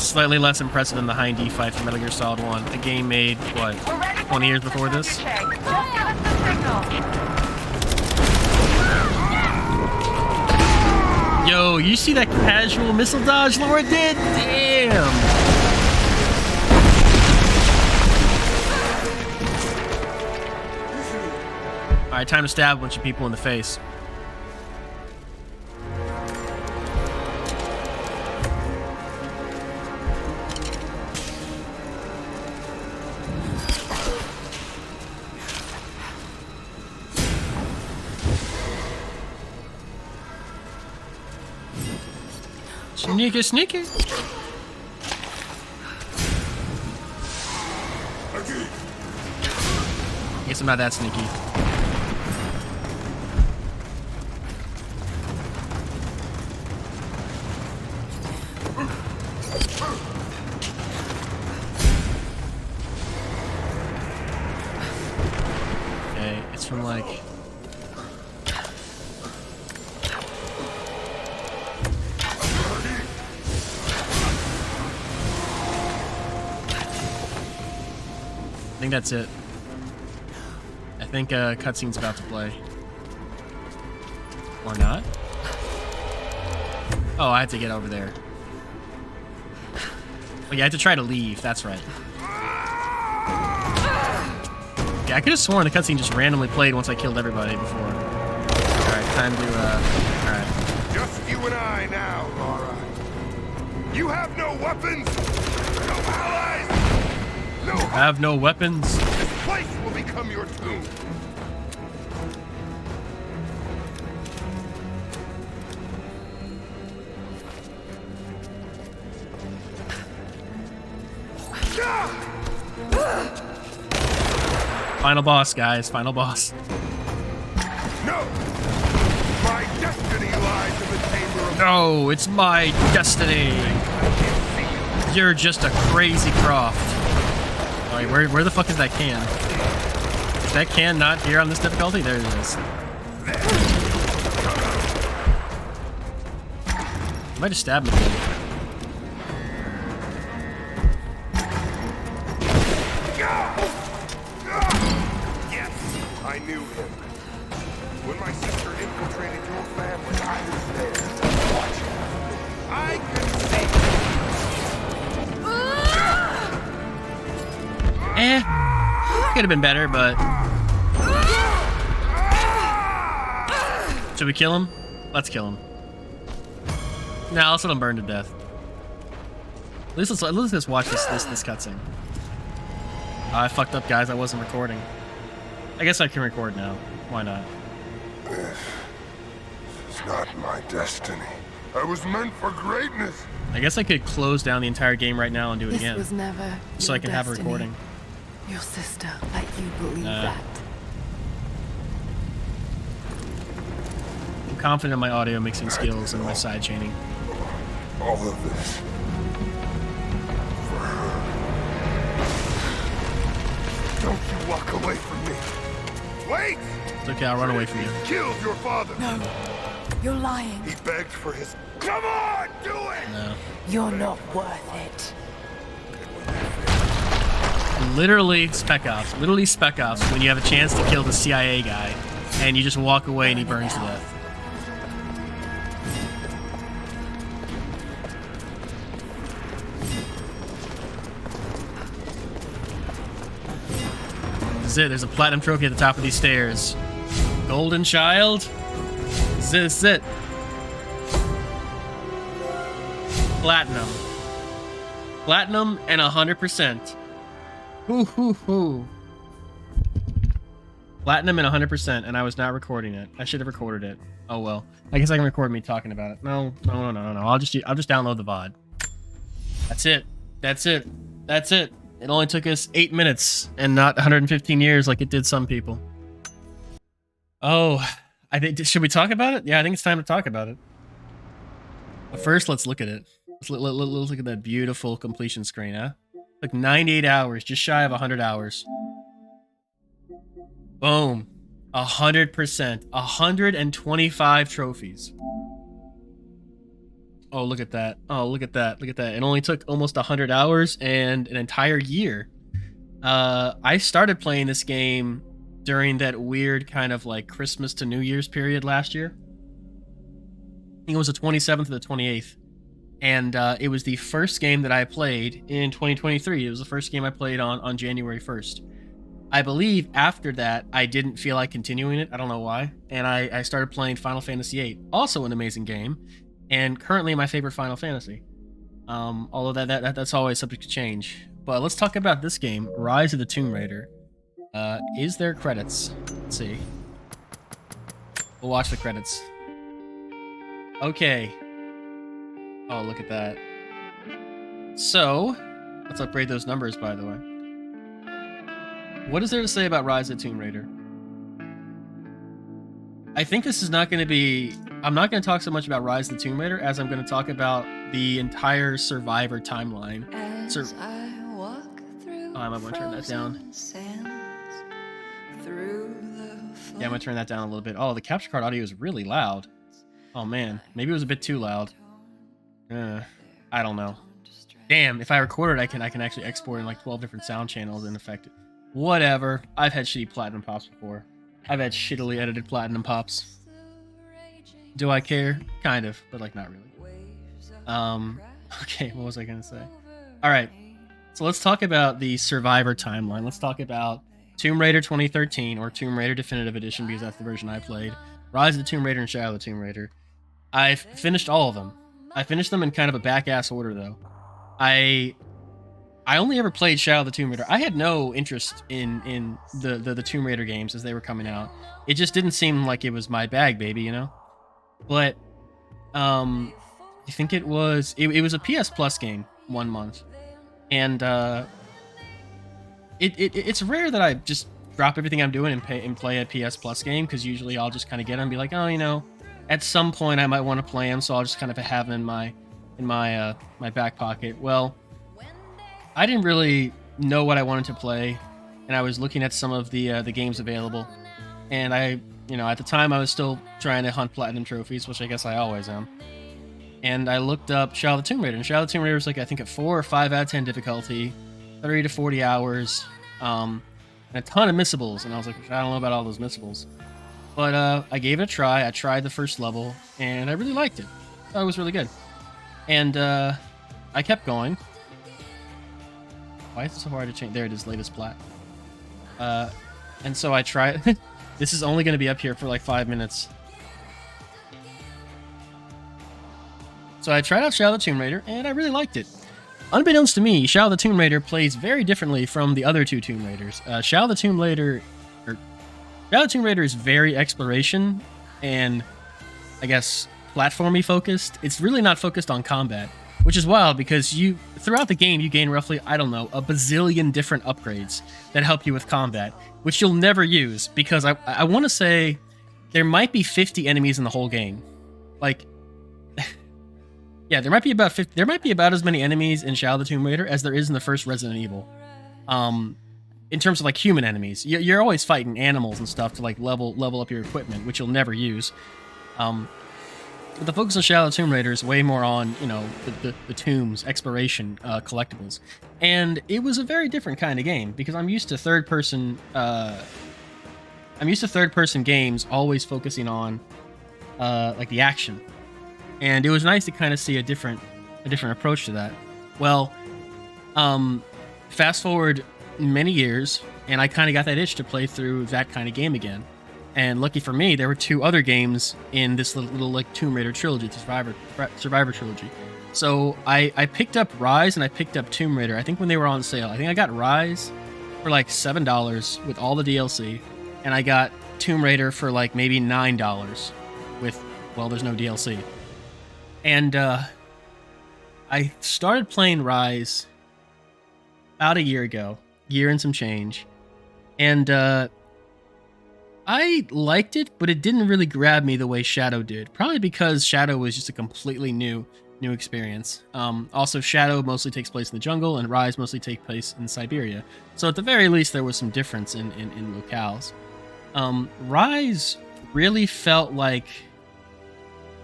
slightly less impressive than the Hind D fight from Metal Gear Solid 1. A game made, what, 20 years before this? Yo, you see that casual missile dodge Laura did? Damn! Alright, time to stab a bunch of people in the face. Sneaky, sneaky. Guess I'm not that sneaky. Okay, it's from like... I think that's it. I think a cutscene's about to play. Or not? Oh, I had to get over there. Oh, yeah, I had to try to leave. That's right. Yeah, I could have sworn the cutscene just randomly played once I killed everybody before. Alright, time to, alright. Just you and I now, Lara. You have no weapons, no allies, no... I have no weapons. This place will become your tomb. Final boss, guys. Final boss. No! My destiny lies in the chamber of... No, it's my destiny. You're just a crazy Croft. Alright, where the fuck is that can? Is that can not here on this difficulty? There it is. I might just stab him. Yes, I knew him. When my sister infiltrated your family, I was there, watching. I could see. Could have been better, but... Should we kill him? Let's kill him. Nah, let's let him burn to death. At least let's watch this cutscene. I fucked up, guys. I wasn't recording. I guess I can record now. Why not? This is not my destiny. I was meant for greatness. I guess I could close down the entire game right now and do it This again. was never So your I can have a destiny. recording. Your sister let you believe Nah. that. I'm confident in my audio mixing skills and my side chaining. All of this. For her. Don't you walk away from me. Wait! It's okay, I'll run away from you. Killed your father. No, you're lying. He begged for his... Come on, do it! No. You're not worth it. Literally Spec Ops. Literally Spec Ops when you have a chance to kill the CIA guy and you just walk away and he burns to death. This is it. There's a platinum trophy at the top of these stairs. Golden Child? This is it. Platinum. Platinum and 100%. Hoo hoo hoo. Platinum and 100%, and I was not recording it. I should have recorded it. Oh well. I guess I can record me talking about it. No. I'll just download the VOD. That's it. That's it. That's it. It only took us 8 minutes and not 115 years like it did some people. Oh, I think should we talk about it? Yeah, I think it's time to talk about it. But first, let's look at it. Let's look at that beautiful completion screen, huh? Like 98 hours, just shy of 100 hours. Boom. 100%. 125 trophies. Oh, look at that. Oh, look at that. Look at that. It only took almost 100 hours and an entire year. I started playing this game during that weird kind of like Christmas to New Year's period last year. I think it was the 27th or the 28th. And it was the first game that I played in 2023. It was the first game I played on January 1st. I believe after that, I didn't feel like continuing it. I don't know why. And I started playing Final Fantasy VIII. Also an amazing game. And currently my favorite Final Fantasy. Although that's always subject to change. But let's talk about this game, Rise of the Tomb Raider. Is there credits? Let's see. We'll watch the credits. Okay. Oh, look at that. So, let's upgrade those numbers, by the way. What is there to say about Rise of the Tomb Raider? I think this is not going to be... I'm not going to talk so much about Rise of the Tomb Raider as I'm going to talk about the entire Survivor timeline. I might want to turn that down. Yeah, I'm going to turn that down a little bit. Oh, the capture card audio is really loud. Oh, man. Maybe it was a bit too loud. I don't know. Damn, if I record it, I can actually export in like 12 different sound channels and affect it. Whatever. I've had shitty platinum pops before. I've had shittily edited platinum pops. Do I care? Kind of, but like not really. Okay, what was I gonna say? Alright. So let's talk about the Survivor timeline. Let's talk about Tomb Raider 2013 or Tomb Raider Definitive Edition because that's the version I played. Rise of the Tomb Raider and Shadow of the Tomb Raider. I've finished all of them. I finished them in kind of a back-ass order, though. I only ever played Shadow of the Tomb Raider. I had no interest in the Tomb Raider games as they were coming out. It just didn't seem like it was my bag, baby, you know? But, I think it was a PS Plus game, 1 month. And, it's rare that I just drop everything I'm doing and play a PS Plus game, because usually I'll just kind of get them and be like, oh, you know, at some point I might want to play them, so I'll just kind of have them in my back pocket. Well, I didn't really know what I wanted to play, and I was looking at some of the games available, and at the time I was still trying to hunt platinum trophies, which I guess I always am. And I looked up Shadow of the Tomb Raider, and Shadow of the Tomb Raider was like, I think, a 4 or 5 out of 10 difficulty, 30 to 40 hours, and a ton of missables, and I was like, I don't know about all those missables. But I gave it a try. I tried the first level, and I really liked it. I thought it was really good. And I kept going. Why is it so hard to change? There it is, latest plat. And so I tried. This is only going to be up here for like 5 minutes. So I tried out Shadow of the Tomb Raider, and I really liked it. Unbeknownst to me, Shadow of the Tomb Raider plays very differently from the other two Tomb Raiders. Shadow of the Tomb Raider is very exploration and, I guess, platformy focused. It's really not focused on combat, which is wild because throughout the game you gain roughly, I don't know, a bazillion different upgrades that help you with combat, which you'll never use because I want to say there might be 50 enemies in the whole game. Like, yeah, there might be about 50. There might be about as many enemies in Shadow of the Tomb Raider as there is in the first Resident Evil. In terms of like human enemies, you're always fighting animals and stuff to like level up your equipment, which you'll never use. But the focus on Shadow of the Tomb Raider is way more on, the tombs, exploration, collectibles, and it was a very different kind of game because I'm used to third person games always focusing on like the action, and it was nice to kind of see a different approach to that. Well, fast forward many years, and I kind of got that itch to play through that kind of game again. And lucky for me, there were 2 other games in this little like Tomb Raider trilogy, the Survivor trilogy. So I picked up Rise and I picked up Tomb Raider. I think when they were on sale, I think I got Rise for like $7 with all the DLC, and I got Tomb Raider for like maybe $9 with, well, there's no DLC. And I started playing Rise about a year ago. Year and some change, and I liked it, but it didn't really grab me the way Shadow did, probably because Shadow was just a completely new experience. Also, Shadow mostly takes place in the jungle and Rise mostly takes place in Siberia, so at the very least there was some difference in locales. Rise really felt like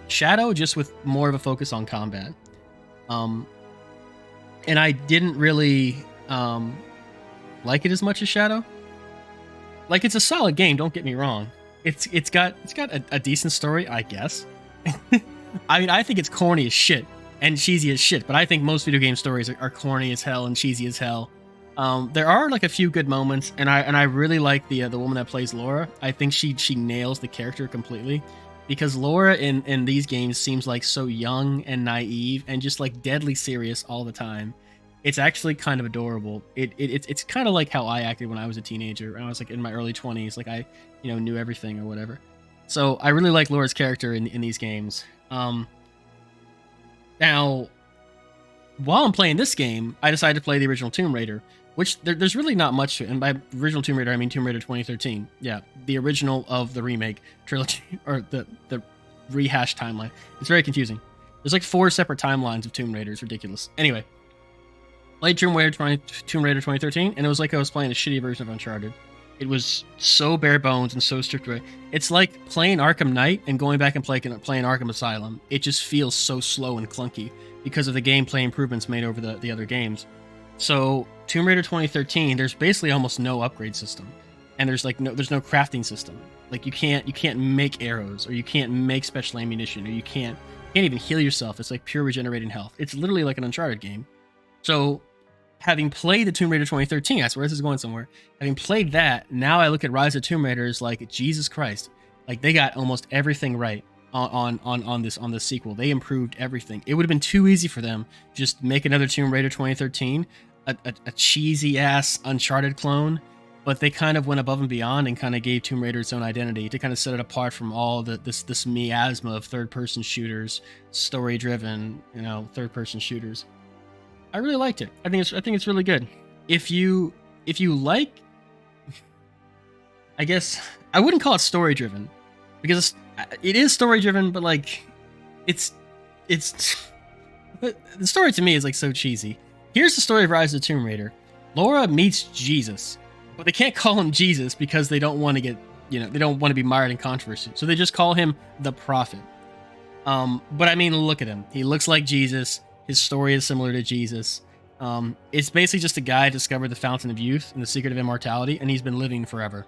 Shadow, just with more of a focus on combat. And I didn't really like it as much as Shadow. Like, it's a solid game, don't get me wrong. It's got a decent story, I guess. I mean, I think it's corny as shit and cheesy as shit, but I think most video game stories are corny as hell and cheesy as hell. There are like a few good moments, and I really like the woman that plays Laura. I think she nails the character completely, because Laura in these games seems like so young and naive and just like deadly serious all the time. It's actually kind of adorable. It's kind of like how I acted when I was a teenager. I was like in my early 20s, like I knew everything or whatever. So I really like Laura's character in these games. Now, while I'm playing this game, I decided to play the original Tomb Raider, which there's really not much to it. And by original Tomb Raider, I mean Tomb Raider 2013. Yeah, the original of the remake trilogy, or the rehash timeline. It's very confusing. There's like 4 separate timelines of Tomb Raider. It's ridiculous. Anyway, played Tomb Raider 2013, and it was like I was playing a shitty version of Uncharted. It was so bare bones and so strict away. It's like playing Arkham Knight and going back and playing Arkham Asylum. It just feels so slow and clunky because of the gameplay improvements made over the other games. So Tomb Raider 2013, there's basically almost no upgrade system, and there's no crafting system. Like you can't make arrows, or you can't make special ammunition, or you can't even heal yourself. It's like pure regenerating health. It's literally like an Uncharted game. So, having played the Tomb Raider 2013, I swear this is going somewhere. Having played that, now I look at Rise of Tomb Raider as like, Jesus Christ, like they got almost everything right on this sequel. They improved everything. It would have been too easy for them just make another Tomb Raider 2013, a cheesy ass Uncharted clone, but they kind of went above and beyond and kind of gave Tomb Raider its own identity to kind of set it apart from all this miasma of third-person shooters, story-driven, third-person shooters. I really liked it. I think it's really good. If you like, I guess I wouldn't call it story driven, because it is story driven, but like it's the story to me is like so cheesy. Here's the story of Rise of the Tomb Raider. Laura meets Jesus, but they can't call him Jesus because they don't want to get they don't want to be mired in controversy. So they just call him the Prophet. But I mean, look at him. He looks like Jesus. His story is similar to Jesus. It's basically just a guy discovered the fountain of youth and the secret of immortality, and he's been living forever.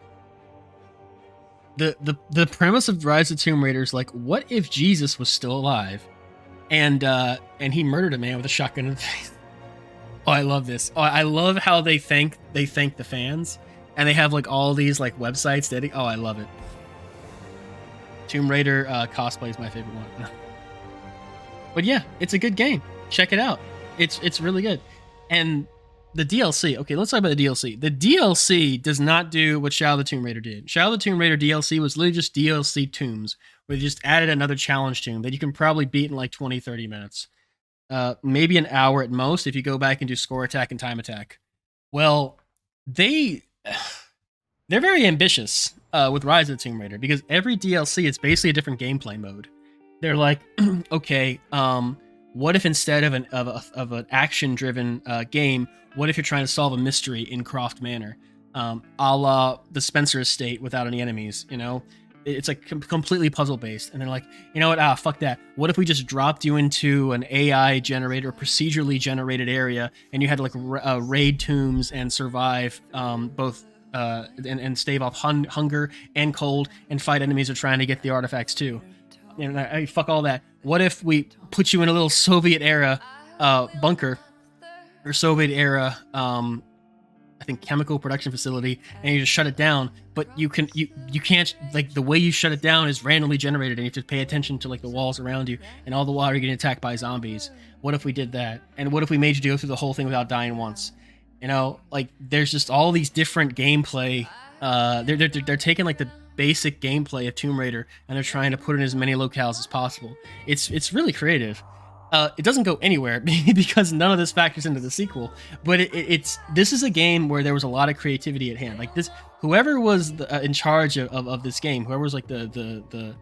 The premise of Rise of Tomb Raider is like, what if Jesus was still alive, and he murdered a man with a shotgun in the face? Oh, I love this. Oh, I love how they thank the fans, and they have like all these like websites that. Oh, I love it. Tomb Raider cosplay is my favorite one. But yeah, it's a good game. Check it out. It's really good. And the DLC, okay, let's talk about the DLC. The DLC does not do what Shadow of the Tomb Raider did. Shadow of the Tomb Raider DLC was literally just DLC tombs, where they just added another challenge tomb that you can probably beat in like 20-30 minutes. Maybe an hour at most if you go back and do score attack and time attack. Well, they're very ambitious with Rise of the Tomb Raider, because every DLC is basically a different gameplay mode. They're like, okay, what if instead of an action-driven game, what if you're trying to solve a mystery in Croft Manor, a la the Spencer Estate without any enemies? It's like completely puzzle-based, and they're like, you know what? Fuck that. What if we just dropped you into an AI generated or procedurally generated area, and you had to like raid tombs and survive both and stave off hunger and cold and fight enemies who are trying to get the artifacts too? Fuck all that. What if we put you in a little Soviet era bunker, or Soviet era I think chemical production facility, and you just shut it down, but you can't, like, the way you shut it down is randomly generated, and you have to pay attention to like the walls around you, and all the while you're getting attacked by zombies. What if we did that? And what if we made you go through the whole thing without dying once? Like, there's just all these different gameplay. They're taking like the basic gameplay of Tomb Raider, and they're trying to put it in as many locales as possible. It's really creative. It doesn't go anywhere because none of this factors into the sequel. But this is a game where there was a lot of creativity at hand. Like this, whoever was in charge of this game, whoever was like the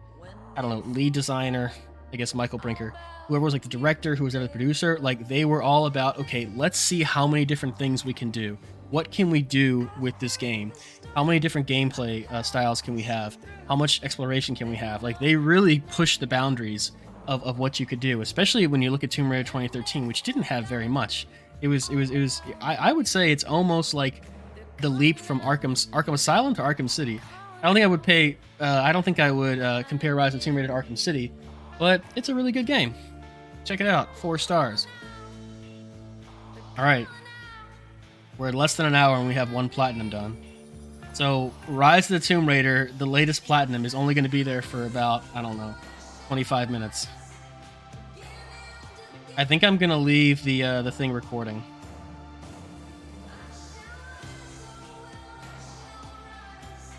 I don't know, lead designer, I guess Michael Brinker, whoever was like the director, who was the producer, like they were all about, okay, let's see how many different things we can do. what can we do with this game? How many different gameplay styles can we have? How much exploration can we have? Like, they really push the boundaries of what you could do, especially when you look at Tomb Raider 2013, which didn't have very much. I would say it's almost like the leap from Arkham Asylum to Arkham City. I don't think I would compare Rise of Tomb Raider to Arkham City, but it's a really good game. Check it out, 4 stars. All right, we're at less than an hour and we have 1 platinum done. So Rise of the Tomb Raider, the latest platinum, is only going to be there for about, I don't know, 25 minutes. I think I'm going to leave the thing recording.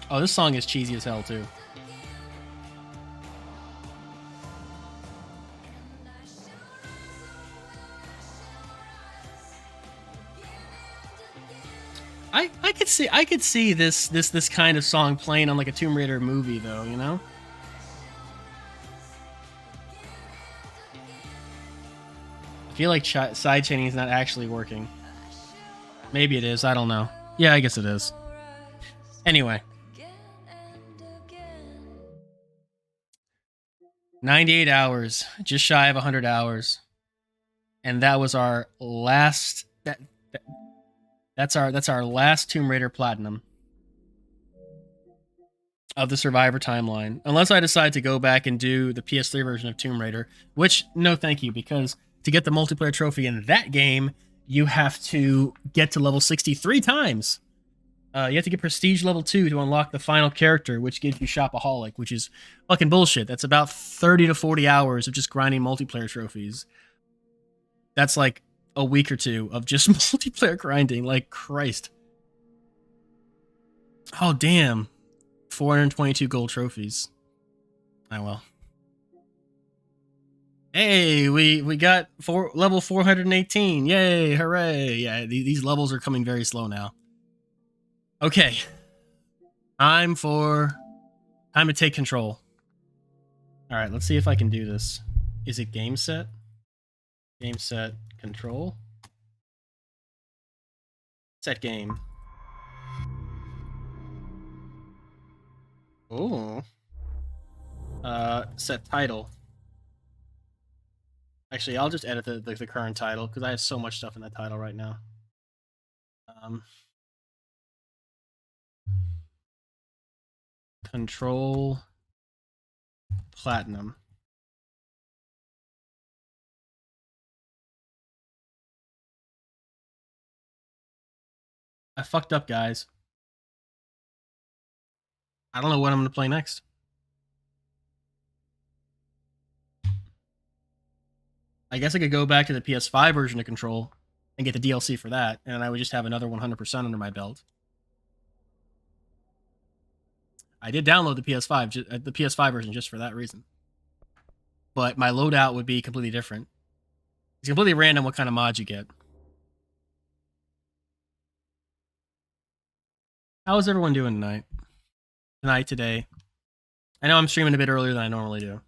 Oh, this song is cheesy as hell too. I could see this kind of song playing on like a Tomb Raider movie though, you know? I feel like sidechaining is not actually working. Maybe it is, I don't know. Yeah, I guess it is. Anyway. 98 hours, just shy of 100 hours. And that was our last that's our last Tomb Raider platinum of the Survivor timeline. Unless I decide to go back and do the PS3 version of Tomb Raider, which no thank you, because to get the multiplayer trophy in that game, you have to get to level 63 times. You have to get Prestige level 2 to unlock the final character, which gives you Shopaholic, which is fucking bullshit. That's about 30 to 40 hours of just grinding multiplayer trophies. That's like a week or 2 of just multiplayer grinding. Like, Christ. Oh, damn. 422 gold trophies. Oh, well. Hey, we got level 418. Yay, hooray. Yeah, these levels are coming very slow now. Okay. Time to take control. All right, let's see if I can do this. Is it game set? Game set control. Set game. Oh. Set title. Actually, I'll just edit the current title because I have so much stuff in that title right now. Control Platinum. I fucked up, guys. I don't know what I'm going to play next. I guess I could go back to the PS5 version of Control and get the DLC for that, and I would just have another 100% under my belt. I did download the PS5 version just for that reason. But my loadout would be completely different. It's completely random what kind of mods you get. How is everyone doing tonight? Today? I know I'm streaming a bit earlier than I normally do.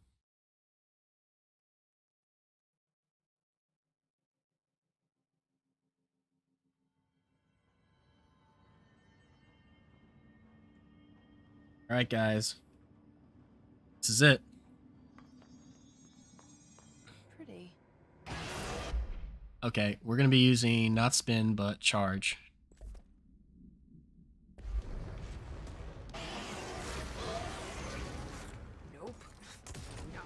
All right, guys. This is it. Pretty. Okay, we're going to be using not spin, but charge. Nope. No.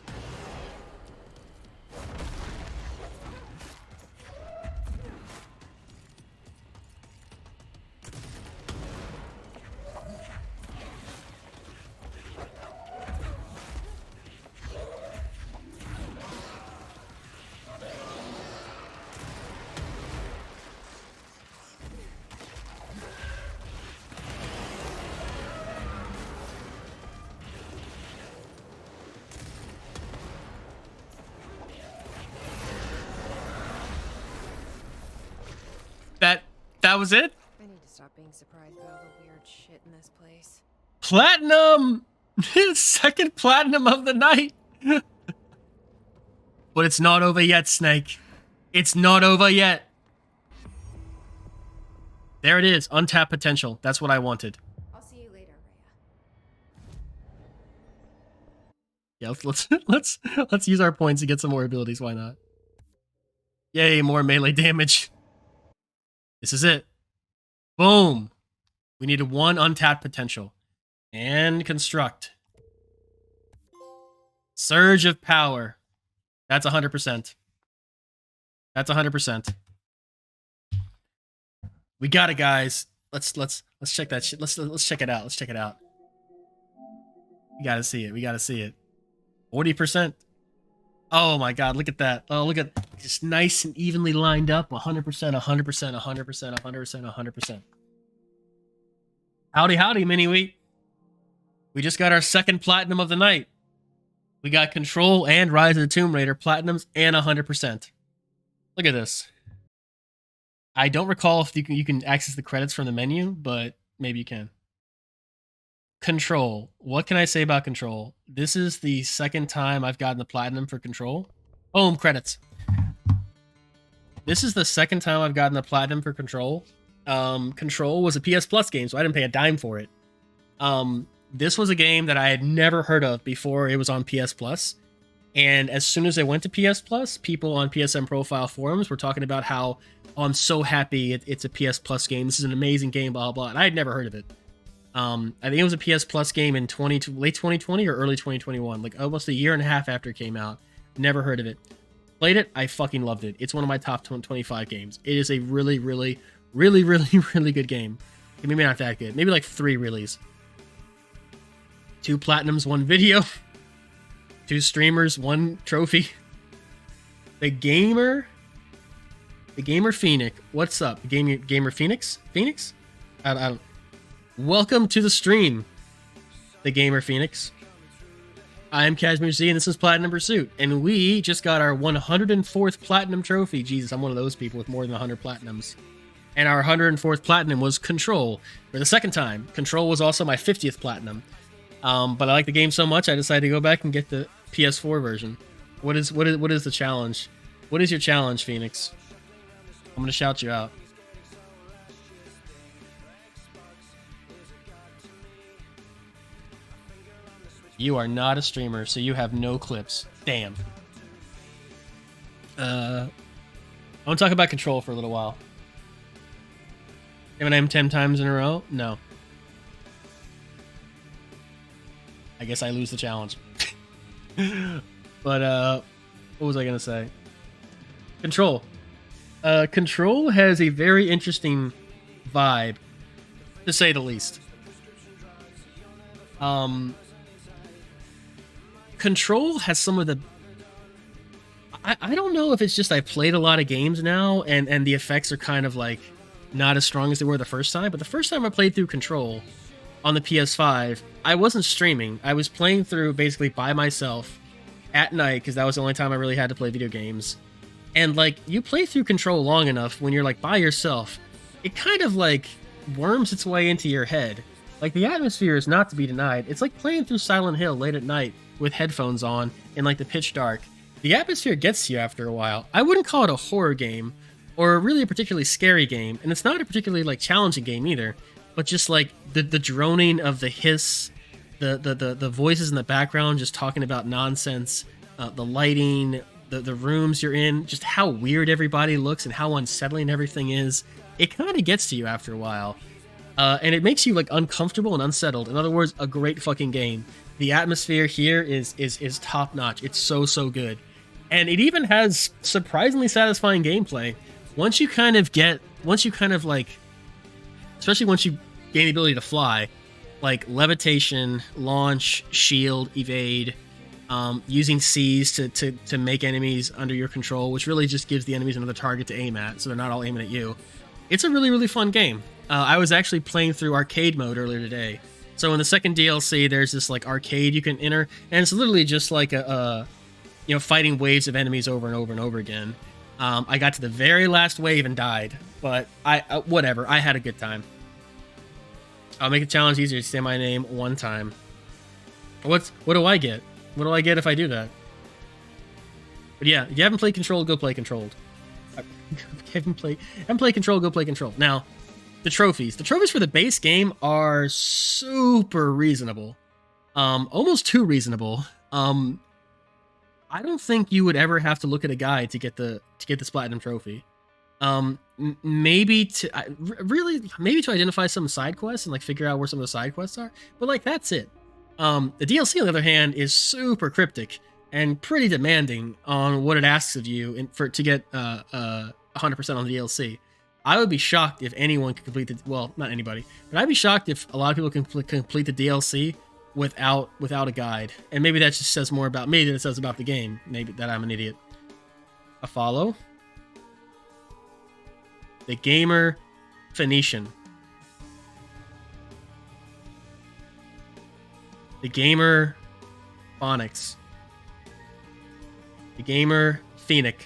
That was it? I need to stop being surprised by all the weird shit in this place. Platinum! Second platinum of the night! But it's not over yet, Snake. It's not over yet. There it is. Untapped potential. That's what I wanted. I'll see you later, Rhea. Yeah, let's use our points to get some more abilities. Why not? Yay, more melee damage. This is it. Boom. We needed one untapped potential. And construct. Surge of power. That's 100%. That's 100%. We got it, guys. Let's check that shit. Let's check it out. Let's check it out. We gotta see it. We gotta see it. 40%. Oh my god, look at that. Oh, look at just nice and evenly lined up. 100%, 100%, 100%, 100%, 100%. Howdy, howdy, mini wheat. We just got our second platinum of the night. We got Control and Rise of the Tomb Raider platinums and 100%. Look at this. I don't recall if you can access the credits from the menu, but maybe you can. Control. What can I say about Control? This is the second time I've gotten the platinum for Control. Boom, credits. This is the second time I've gotten the platinum for Control. Control was a PS Plus game, so I didn't pay a dime for it. This was a game that I had never heard of before it was on PS Plus. And as soon as I went to PS Plus, people on PSN Profile forums were talking about how, oh, I'm so happy it's a PS Plus game. This is an amazing game, blah, blah. And I had never heard of it. I think it was a PS Plus game in late 2020 or early 2021, like almost a year and a half after it came out. Never heard of it. Played it. I fucking loved it. It's one of my top 25 games. It is a really, really, really, really, really good game. Maybe not that good. Maybe like 3 reallys. 2 platinums, 1 video. 2 streamers, 1 trophy. The Gamer Phoenix. What's up? Gamer Phoenix? Phoenix? I don't. Welcome to the stream, the Gamer Phoenix. I'm Kashmir Z, and this is Platinum Pursuit. And we just got our 104th Platinum trophy. Jesus, I'm one of those people with more than 100 Platinums. And our 104th Platinum was Control for the second time. Control was also my 50th Platinum. But I like the game so much, I decided to go back and get the PS4 version. What is the challenge? What is your challenge, Phoenix? I'm gonna shout you out. You are not a streamer, so you have no clips. Damn. I want to talk about Control for a little while. Eminem 10 times in a row? No. I guess I lose the challenge. But, what was I going to say? Control. Control has a very interesting vibe, to say the least. Control has some of the... I don't know if it's just I played a lot of games now, and the effects are kind of like not as strong as they were the first time, but the first time I played through Control on the PS5, I wasn't streaming. I was playing through basically by myself at night, because that was the only time I really had to play video games. And like, you play through Control long enough when you're like by yourself, it kind of like worms its way into your head. Like, the atmosphere is not to be denied. It's like playing through Silent Hill late at night with headphones on in like the pitch dark. The atmosphere gets to you after a while. I wouldn't call it a horror game or really a particularly scary game, and it's not a particularly like challenging game either, but just like the droning of the hiss, the voices in the background just talking about nonsense, the lighting, the rooms you're in, just how weird everybody looks and how unsettling everything is. It kind of gets to you after a while. And it makes you like uncomfortable and unsettled. In other words, a great fucking game. The atmosphere here is top notch. It's so good. And it even has surprisingly satisfying gameplay. Once you kind of like, especially once you gain the ability to fly, like levitation, launch, shield, evade, using C's to make enemies under your control, which really just gives the enemies another target to aim at, so they're not all aiming at you. It's a really, really fun game. I was actually playing through arcade mode earlier today. So in the second DLC, there's this like arcade you can enter, and it's literally just like fighting waves of enemies over and over and over again. I got to the very last wave and died, but whatever. I had a good time. I'll make the challenge easier to say my name one time. What do I get? What do I get if I do that? But yeah, if you haven't played Control, go play Controlled. Haven't played Control, go play Control. Now, the trophies. The trophies for the base game are super reasonable. Almost too reasonable. I don't think you would ever have to look at a guide to get this platinum trophy. Maybe to maybe to identify some side quests and like figure out where some of the side quests are, but like that's it. The DLC on the other hand is super cryptic and pretty demanding on what it asks of you to get 100% on the DLC. I would be shocked if anyone could complete well, not anybody, but I'd be shocked if a lot of people can complete the DLC without a guide. And maybe that just says more about me than it says about the game. Maybe that I'm an idiot. A follow. The Gamer Phoenician. The Gamer Phonics. The Gamer Phoenix.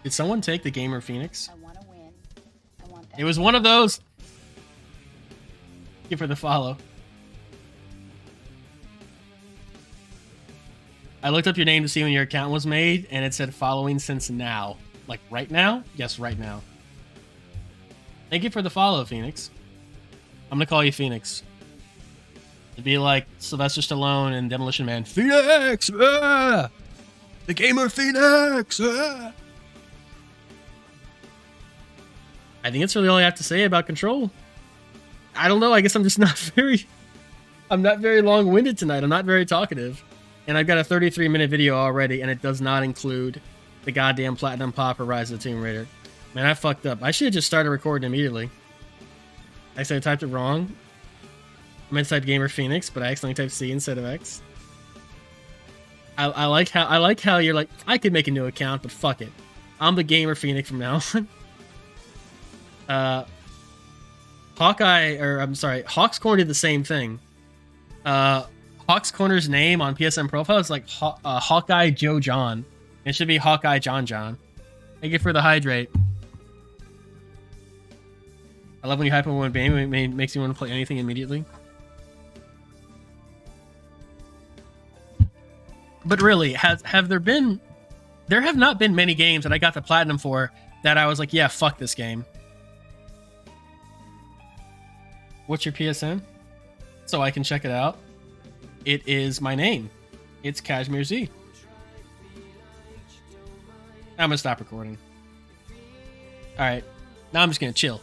Did someone take the Gamer Phoenix? I want to win. I want that. It was one of those. Thank you for the follow. I looked up your name to see when your account was made, and it said following since now. Like right now? Yes, right now. Thank you for the follow, Phoenix. I'm gonna call you Phoenix. It'd be like Sylvester Stallone and Demolition Man. Phoenix! Ah! The Gamer Phoenix! Ah! I think that's really all I have to say about Control. I don't know. I guess I'm just not very... I'm not very long-winded tonight. I'm not very talkative. And I've got a 33-minute video already, and it does not include the goddamn Platinum Pop or Rise of the Tomb Raider. Man, I fucked up. I should have just started recording immediately. I said I typed it wrong. I meant to type Gamer Phoenix, but I accidentally typed C instead of X. I like how you're like, I could make a new account, but fuck it. I'm the Gamer Phoenix from now on. Hawk's Corner did the same thing. Hawk's Corner's name on PSN profile is like Hawkeye Joe John. It should be Hawkeye John John. Thank you for the hydrate. I love when you hype on one game. It makes you want to play anything immediately. But really, have there been... There have not been many games that I got the platinum for that I was like, yeah, fuck this game. What's your PSN? So I can check it out. It is my name. It's Kashmir Z. I'm gonna stop recording. Alright. Now I'm just gonna chill.